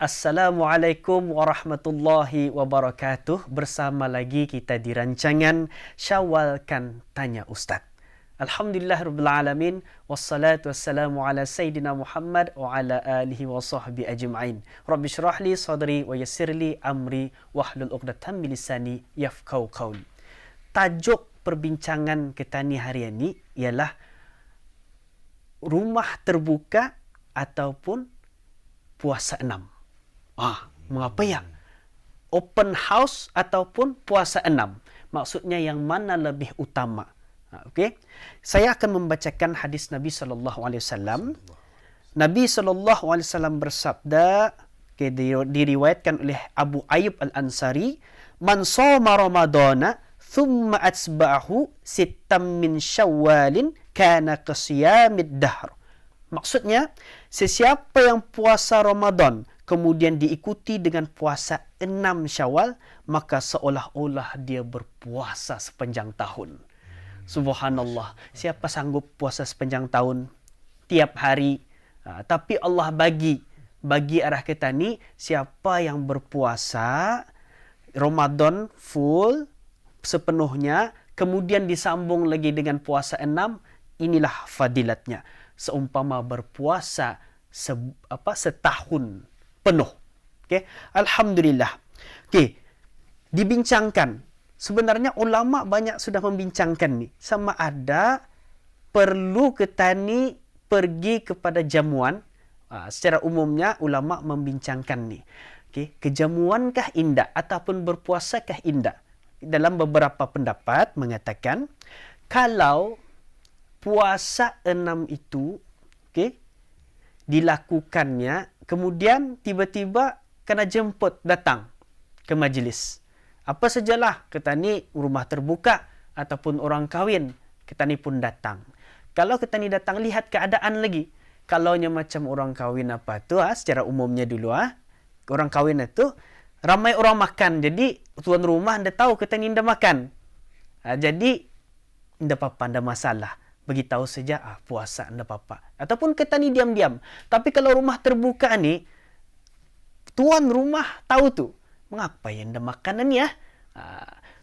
Assalamualaikum warahmatullahi wabarakatuh. Bersama lagi kita di rancangan Syawal Kan Tanya Ustaz. Alhamdulillah Rabbil Alamin. Wassalatu wassalamu ala Sayyidina Muhammad wa ala alihi wa sahbihi ajma'in. Rabbi syrah li sadri wa yassir li amri wahlul uqdatan min lisani yafqahu qawli. Tajuk perbincangan kita ni hari ini ialah rumah terbuka ataupun puasa 6. Mengapa ya? Open house ataupun puasa 6. Maksudnya yang mana lebih utama? Okey. Saya akan membacakan hadis Nabi sallallahu alaihi wasallam. Nabi sallallahu alaihi wasallam bersabda, diriwayatkan oleh Abu Ayyub Al-Ansari, "Man shoma Ramadana thumma atsba'ahu sittam min Syawalin kana qasiyamid dahr." Maksudnya, sesiapa yang puasa Ramadan kemudian diikuti dengan puasa 6 Syawal, maka seolah-olah dia berpuasa sepanjang tahun. Subhanallah. Siapa sanggup puasa sepanjang tahun tiap hari? Tapi Allah bagi arah kita ni, siapa yang berpuasa Ramadan full sepenuhnya, kemudian disambung lagi dengan puasa 6, inilah fadilatnya. Seumpama berpuasa setahun penuh. Okay? Alhamdulillah. Okay. Dibincangkan. Sebenarnya ulama banyak sudah membincangkan ni. Sama ada perlu kita ni pergi kepada jamuan. Secara umumnya ulama membincangkan ni. Okay. Kejamuankah indah ataupun berpuasakah indah? Dalam beberapa pendapat mengatakan, kalau puasa 6 itu, okay, dilakukannya, kemudian tiba-tiba kena jemput datang ke majlis. Apa sajalah, kita ni rumah terbuka ataupun orang kahwin, kita ni pun datang. Kalau kita ni datang, lihat keadaan lagi. Kalaunya macam orang kahwin apa tu, secara umumnya dulu, orang kahwin itu ramai orang makan. Jadi tuan rumah anda tahu kita ni anda makan. Jadi anda apa-apa, anda masalah. Beritahu saja, puasa anda apa-apa. Ataupun kita ni diam-diam. Tapi kalau rumah terbuka ni, tuan rumah tahu tu. Mengapa yang anda makan ni ya?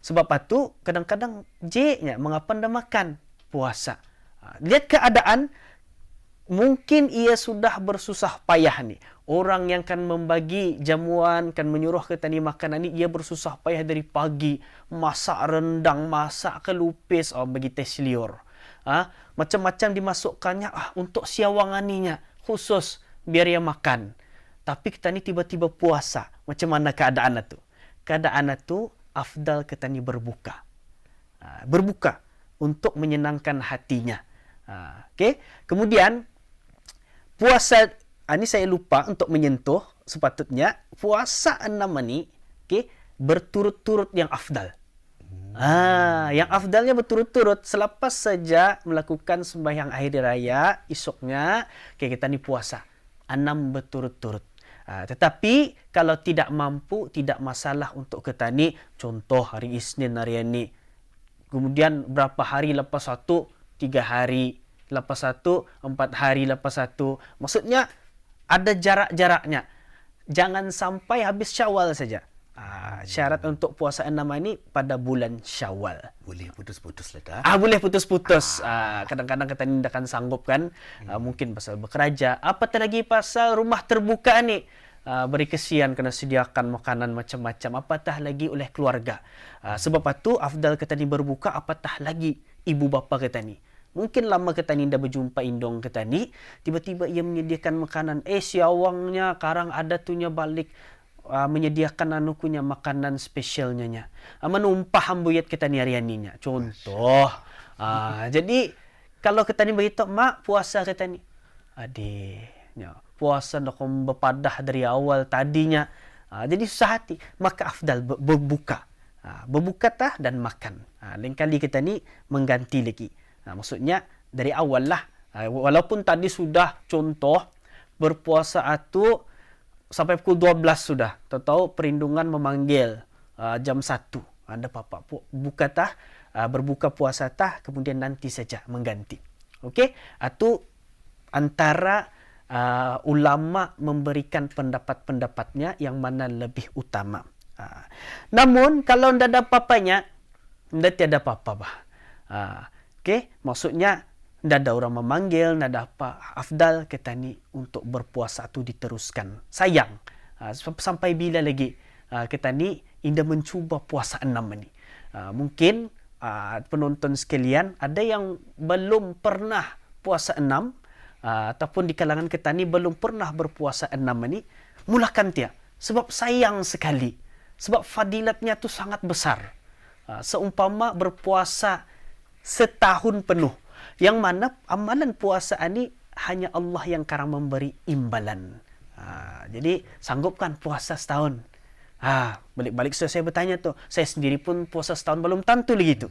Sebab itu kadang-kadang jeknya, mengapa anda makan puasa? Lihat keadaan, mungkin ia sudah bersusah payah ni. Orang yang kan membagi jamuan, kan menyuruh kita ni makanan ni, ia bersusah payah dari pagi. Masak rendang, masak kelupis, bagi tes liur. Macam-macam dimasukkannya untuk siawanganinya khusus biar ia makan. Tapi kita ni tiba-tiba puasa. Macam mana keadaan itu? Keadaan itu afdal kita ni berbuka. Berbuka untuk menyenangkan hatinya. Okay? Kemudian puasa ini saya lupa untuk menyentuh, sepatutnya puasa 6 ini, okay, berturut-turut yang afdal. Yang afdalnya berturut-turut, selepas saja melakukan sembahyang akhir raya, esoknya kita ni puasa 6 berturut-turut. Tetapi kalau tidak mampu, tidak masalah untuk kita ni, contoh hari Isnin hari ini, kemudian berapa hari lepas satu, 3 hari lepas satu, 4 hari lepas satu. Maksudnya ada jarak-jaraknya. Jangan sampai habis Syawal saja. Syarat untuk puasa 6 ini pada bulan Syawal. Boleh putus-putus lah dah. Boleh putus-putus. Kadang-kadang kita ni akan sanggup kan. Mungkin pasal bekerja. Apatah lagi pasal rumah terbuka ni. Beri kesian kena sediakan makanan macam-macam. Apatah lagi oleh keluarga. Sebab itu afdal kita ni berbuka. Apatah lagi ibu bapa kita ni. Mungkin lama kita ni dah berjumpa indong kita ni. Tiba-tiba ia menyediakan makanan. Siawangnya karang ada tunya balik. Menyediakan anukunya makanan spesialnya. Menumpah ambuyat kita ni hari-harinya. Contoh. Jadi kalau kita ni beritahu, mak puasa kita ni. Adiknya. Puasa nak berpadah dari awal tadinya. Jadi susah hati. Maka afdal berbuka. Berbuka tah dan makan. Lain kali kita ni mengganti lagi. Maksudnya dari awal lah. Walaupun tadi sudah contoh berpuasa itu sampai pukul 12 sudah. Tahu-tahu perlindungan memanggil jam 1. Anda apa-apa. Buka tah, berbuka puasa tah, kemudian nanti saja mengganti. Okey? Itu antara ulama memberikan pendapat-pendapatnya yang mana lebih utama. Namun kalau tidak ada apa-apanya, tidak tiada apa-apa bah. Okey, maksudnya tidak ada orang memanggil, tidak ada apa, afdal kita ni untuk berpuasa tu diteruskan. Sayang, sampai bila lagi kita ni indah mencuba puasa 6 ni. Mungkin penonton sekalian ada yang belum pernah puasa 6, ataupun di kalangan kita ni belum pernah berpuasa 6 ni, mulakan dia. Sebab sayang sekali. Sebab fadilatnya tu sangat besar. Seumpama berpuasa setahun penuh. Yang mana amalan puasa ni hanya Allah yang karang memberi imbalan. Jadi sanggupkan puasa setahun. Balik-balik saya bertanya tu, saya sendiri pun puasa setahun belum tentu lagi tu.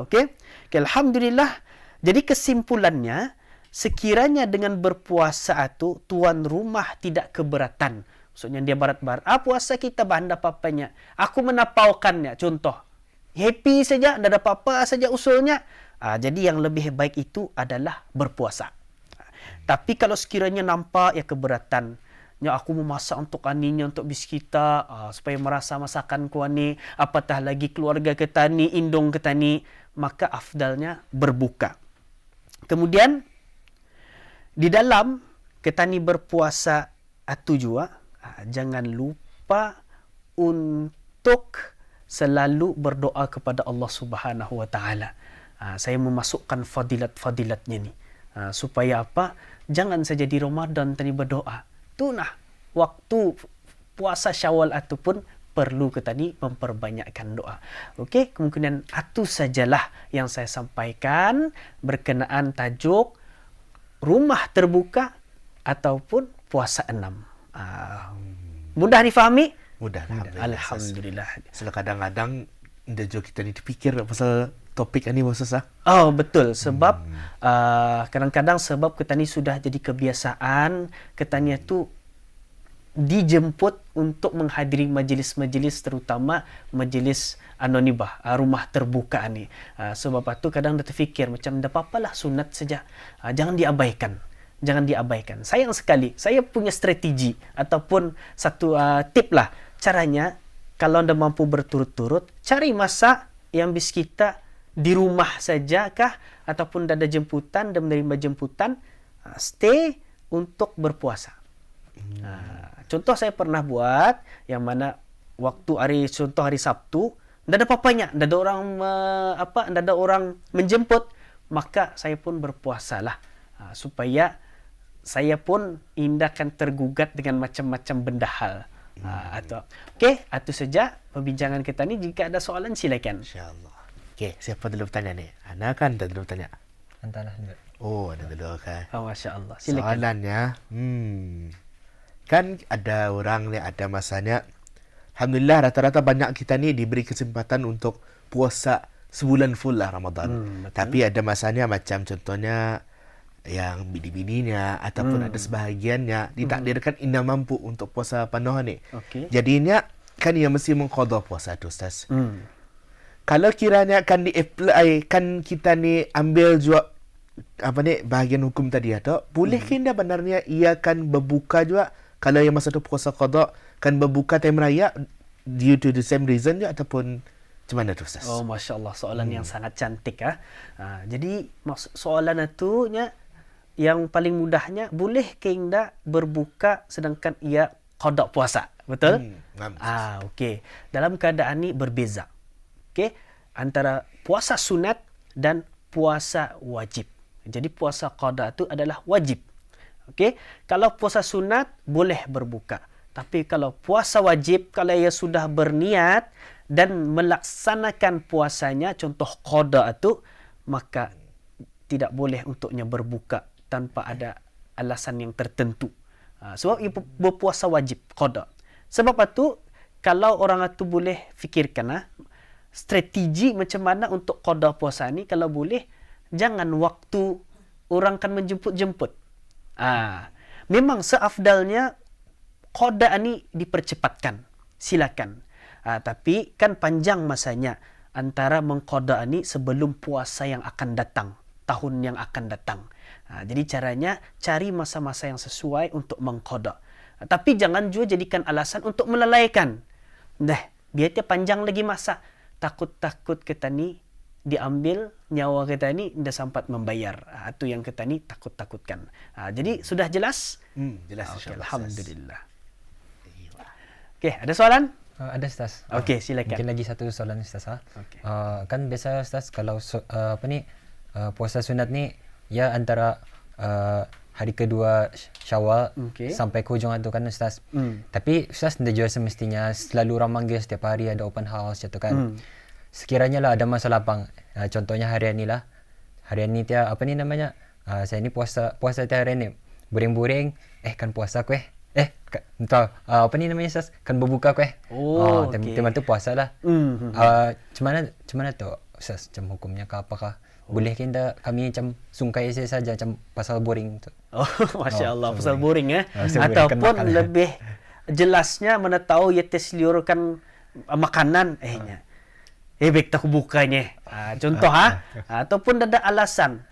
Okey. Alhamdulillah. Jadi kesimpulannya, sekiranya dengan berpuasa itu tuan rumah tidak keberatan. Maksudnya dia barat-barat. Puasa kita banda apa-apanya. Aku menapaukannya. Contoh. Happy saja. Tidak ada apa-apa saja usulnya. Jadi yang lebih baik itu adalah berpuasa. Tapi kalau sekiranya nampak ya keberatan. Ya aku memasak untuk aninya, untuk bis kita. Supaya merasa masakan ku ani. Apatah lagi keluarga kita ni, indung kita ni. Maka afdalnya berbuka. Kemudian di dalam kita ni berpuasa itu juga, jangan lupa untuk selalu berdoa kepada Allah Subhanahu wa taala. Saya memasukkan fadilat-fadilatnya ni. Supaya apa? Jangan saja di Ramadan tadi berdoa. Tu nah waktu puasa Syawal itu pun perlu kita ni memperbanyakkan doa. Okey, kemungkinan itu sajalah yang saya sampaikan berkenaan tajuk rumah terbuka ataupun puasa 6. Mudah difahami? Mudah. Alhamdulillah. Sebab kadang-kadang dejo kita ni terfikir pasal topik ni Bos. Betul. Sebab kadang-kadang sebab kita ni sudah jadi kebiasaan, kita ni tu dijemput untuk menghadiri majlis-majlis, terutama majlis anonibah, rumah terbuka ni. Sebab itu kadang dia terfikir macam dah apa-apalah sunat saja. Jangan diabaikan. Jangan diabaikan. Sayang sekali. Saya punya strategi ataupun satu tip lah. Caranya, kalau anda mampu berturut-turut, cari masa yang bis kita di rumah saja kah, ataupun anda ada jemputan, dan menerima jemputan, stay untuk berpuasa. Contoh saya pernah buat, yang mana waktu hari Sabtu, tidak ada apa-apanya, tidak ada orang tidak ada orang menjemput, maka saya pun berpuasalah, supaya saya pun indahkan tergugat dengan macam-macam benda hal. Okey, itu saja perbincangan kita ni. Jika ada soalan silakan. InsyaAllah. Okey, siapa dulu bertanya ni? Ana kan dah dulu bertanya. Antalah dulu. Oh, ada dulu kan. Masya-Allah. Silakan. Soalannya, kan ada orang ni ada masanya. Alhamdulillah rata-rata banyak kita ni diberi kesempatan untuk puasa sebulan full lah Ramadan. Tapi ada masanya macam contohnya yang bini-bininya ataupun ada sebahagiannya ditakdirkan indah mampu untuk puasa penuh ni. Jadinya kan ia mesti mengqada puasa tu Ustaz. Kalau kiranya kan di-apply, kan kita ni ambil juga bahagian hukum tadi atau boleh kena benarnya ia kan berbuka juga kalau yang masa tu puasa qada kan berbuka time raya due to the same reason juga ataupun macam mana tu Ustaz? Masya-Allah, soalan yang sangat cantik jadi soalan itu yang paling mudahnya, boleh ke indah berbuka sedangkan ia qada puasa, betul? Okey. Dalam keadaan ni berbeza. Okey, antara puasa sunat dan puasa wajib. Jadi puasa qada itu adalah wajib. Okey, kalau puasa sunat boleh berbuka. Tapi kalau puasa wajib, kalau ia sudah berniat dan melaksanakan puasanya, contoh qada itu, maka tidak boleh untuknya berbuka tanpa ada alasan yang tertentu. Sebab ia berpuasa wajib qada. Sebab itu kalau orang itu boleh fikirkan strategi macam mana untuk qada puasa ni, kalau boleh jangan waktu orang kan menjemput-jemput. Memang seafdalnya qada ni dipercepatkan. Silakan. Tapi kan panjang masanya antara mengqada ni sebelum puasa yang akan datang, tahun yang akan datang. Jadi caranya cari masa-masa yang sesuai untuk mengqada. Tapi jangan juga jadikan alasan untuk melalaikan. Biar dia panjang lagi masa. Takut-takut kita ni diambil nyawa kita ni dah sempat membayar. Itu yang kita ni takut-takutkan. Jadi sudah jelas? Jelas Okey, insyaAllah. alhamdulillah. Okey, ada soalan? Ada Ustaz. Okey, silakan. Mungkin lagi satu soalan Ustaz. Okey. Kan biasa Ustaz kalau puasa sunat ni ya antara hari kedua Syawal Okey. sampai ke hujung tu kan Ustaz. Tapi Ustaz dah jual semestinya selalu orang manggil setiap hari ada open house gitu kan. Sekiranya lah ada masa lapang. Contohnya harian ni lah. Harian ni dia saya ni puasa tiap hari ni. Buring-buring kan puasa ku entah Ustaz kan berbuka ku okey. Tema tu puasa lah. Macam mana tu Ustaz macam hukumnya ke apakah boleh kita kami macam sungkai saja macam pasal boring tu. Masya Allah, pasal pasal boring pasal boring, kan ataupun makan. lebih jelasnya mana tahu ia terseliurkan makanan baik tak bukanya. Contoh ataupun ada alasan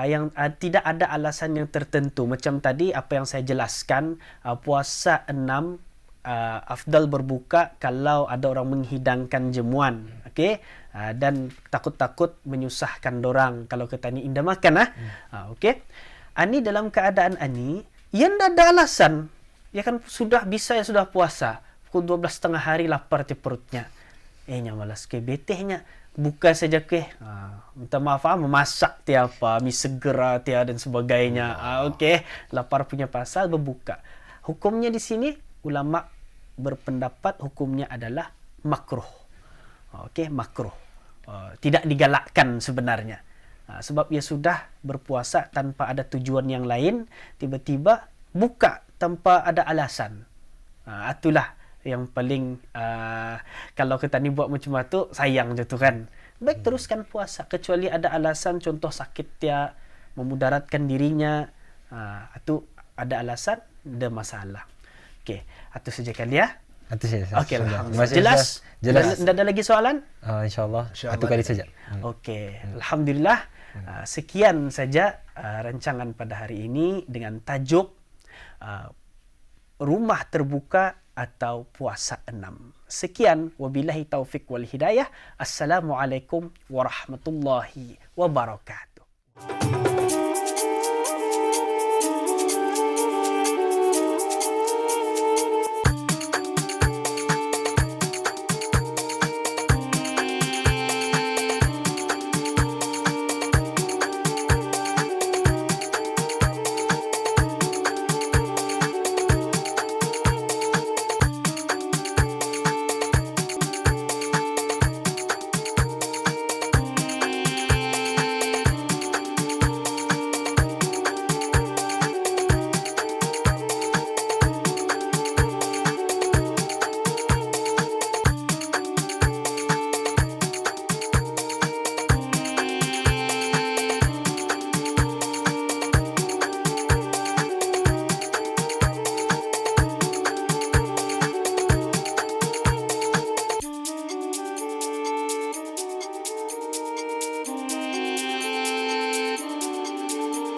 yang tidak ada alasan yang tertentu macam tadi apa yang saya jelaskan, puasa 6 afdal berbuka kalau ada orang menghidangkan jemuan, okey, dan takut-takut menyusahkan dorang kalau kita ni indah makan okey. Ani dalam keadaan ani yang ada alasan ya kan sudah puasa pukul 12 tengah hari lapar di perutnya nya malas ke betehnya buka saja ke minta maaf memasak tiapa mi segera tia dan sebagainya okey, lapar punya pasal berbuka. Hukumnya di sini ulama berpendapat hukumnya adalah makruh. Okey, makruh. Tidak digalakkan sebenarnya. Sebab ia sudah berpuasa tanpa ada tujuan yang lain, tiba-tiba buka tanpa ada alasan. Itulah yang paling kalau kita ni buat macam tu sayang je tu kan. Baik teruskan puasa kecuali ada alasan, contoh sakit dia memudaratkan dirinya, itu ada alasan, ada masalah. Okey, itu saja kali ya. Itu saja. Okey, jelas. Tidak ada lagi soalan? InsyaAllah. Satu kali saja. Okey, alhamdulillah. Sekian saja rancangan pada hari ini dengan tajuk rumah terbuka atau puasa 6. Sekian, wabillahi taufik wal hidayah. Assalamualaikum warahmatullahi wabarakatuh.